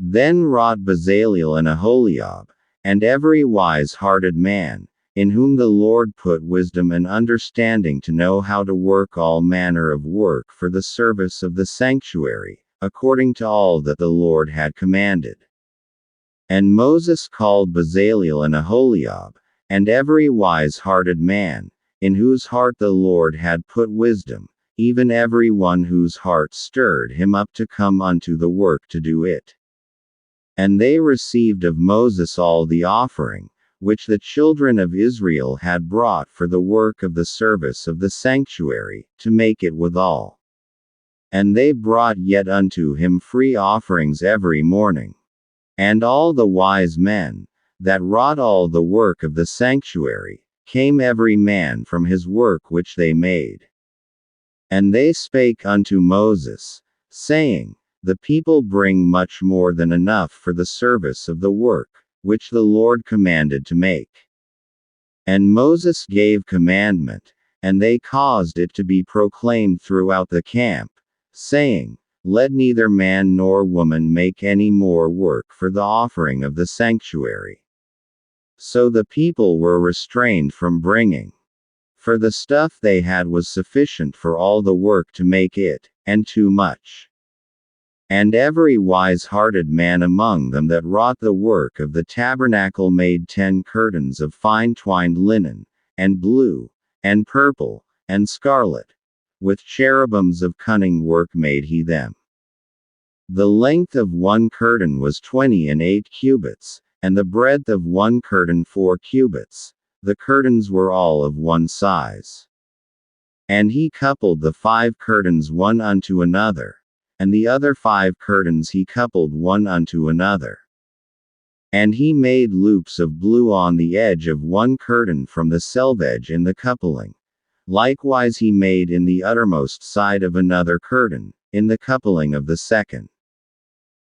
Then wrought Bezaleel and Aholiab, and every wise-hearted man, in whom the Lord put wisdom and understanding to know how to work all manner of work for the service of the sanctuary, according to all that the Lord had commanded. And Moses called Bezaleel and Aholiab, and every wise-hearted man, in whose heart the Lord had put wisdom, even every one whose heart stirred him up to come unto the work to do it. And they received of Moses all the offering, which the children of Israel had brought for the work of the service of the sanctuary, to make it withal. And they brought yet unto him free offerings every morning. And all the wise men, that wrought all the work of the sanctuary, came every man from his work which they made. And they spake unto Moses, saying, The people bring much more than enough for the service of the work, which the Lord commanded to make. And Moses gave commandment, and they caused it to be proclaimed throughout the camp, saying, Let neither man nor woman make any more work for the offering of the sanctuary. So the people were restrained from bringing. For the stuff they had was sufficient for all the work to make it, and too much. And every wise-hearted man among them that wrought the work of the tabernacle made 10 curtains of fine twined linen, and blue, and purple, and scarlet. With cherubims of cunning work made he them. The length of one curtain was 28 cubits, and the breadth of one curtain 4 cubits. The curtains were all of one size. And he coupled the 5 curtains one unto another, and the other 5 curtains he coupled one unto another. And he made loops of blue on the edge of one curtain from the selvedge in the coupling. Likewise he made in the uttermost side of another curtain, in the coupling of the second.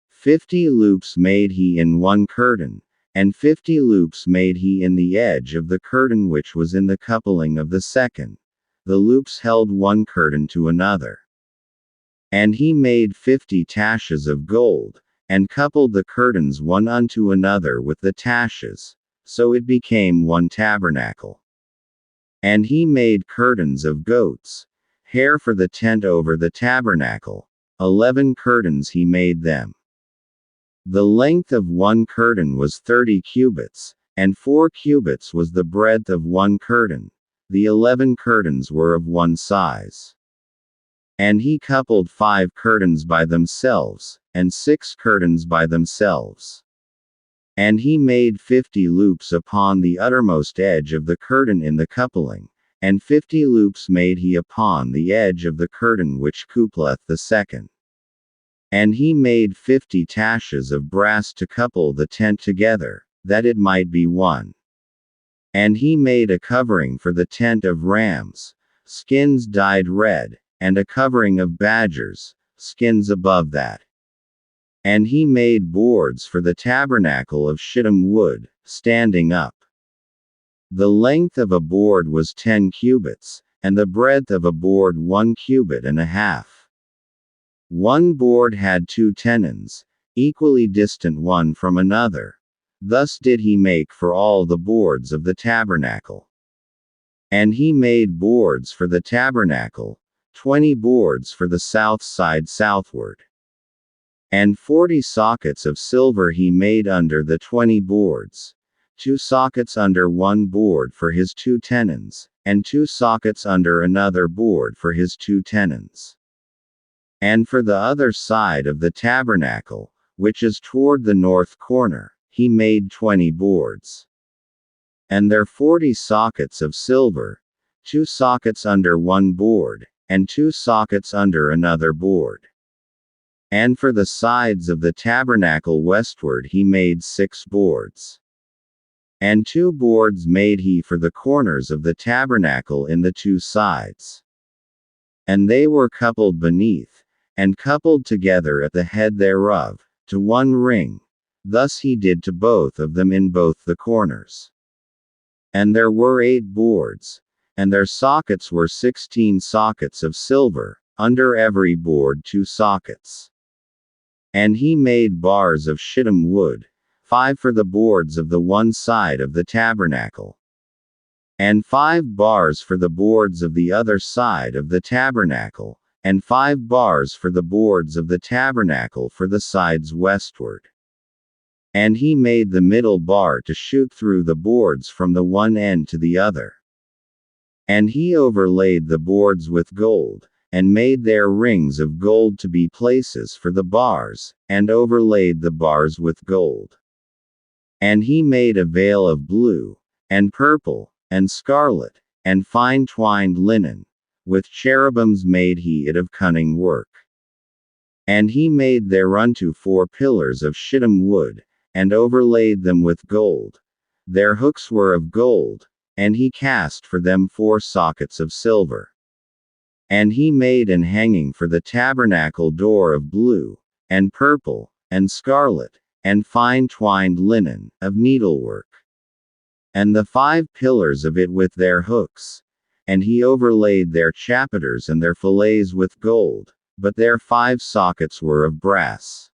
50 loops made he in one curtain, and 50 loops made he in the edge of the curtain which was in the coupling of the second. The loops held one curtain to another. And he made 50 taches of gold, and coupled the curtains one unto another with the taches, so it became one tabernacle. And he made curtains of goats' hair for the tent over the tabernacle. 11 curtains he made them. The length of one curtain was 30 cubits, and 4 cubits was the breadth of one curtain. The 11 curtains were of one size. And he coupled 5 curtains by themselves, and 6 curtains by themselves. And he made 50 loops upon the uttermost edge of the curtain in the coupling, and 50 loops made he upon the edge of the curtain which coupleth the second. And he made 50 taches of brass to couple the tent together, that it might be one. And he made a covering for the tent of rams, skins dyed red, and a covering of badgers, skins above that. And he made boards for the tabernacle of shittim wood, standing up. The length of a board was 10 cubits, and the breadth of a board 1 cubit and a half. One board had 2 tenons, equally distant one from another. Thus did he make for all the boards of the tabernacle. And he made boards for the tabernacle, 20 boards for the south side southward. And 40 sockets of silver he made under the 20 boards, 2 sockets under one board for his 2 tenons, and 2 sockets under another board for his 2 tenons. And for the other side of the tabernacle, which is toward the north corner, he made 20 boards. And their 40 sockets of silver, 2 sockets under one board, and 2 sockets under another board. And for the sides of the tabernacle westward he made 6 boards. And 2 boards made he for the corners of the tabernacle in the 2 sides. And they were coupled beneath, and coupled together at the head thereof, to one ring. Thus he did to both of them in both the corners. And there were 8 boards, and their sockets were 16 sockets of silver, under every board 2 sockets. And he made bars of shittim wood, 5 for the boards of the one side of the tabernacle, and 5 bars for the boards of the other side of the tabernacle, and 5 bars for the boards of the tabernacle for the sides westward. And he made the middle bar to shoot through the boards from the one end to the other. And he overlaid the boards with gold, and made their rings of gold to be places for the bars, and overlaid the bars with gold. And he made a veil of blue, and purple, and scarlet, and fine twined linen. With cherubims made he it of cunning work. And he made thereunto 4 pillars of shittim wood, and overlaid them with gold. Their hooks were of gold, and he cast for them 4 sockets of silver. And he made an hanging for the tabernacle door of blue, and purple, and scarlet, and fine twined linen, of needlework. And the 5 pillars of it with their hooks. And he overlaid their chapiters and their fillets with gold, but their 5 sockets were of brass.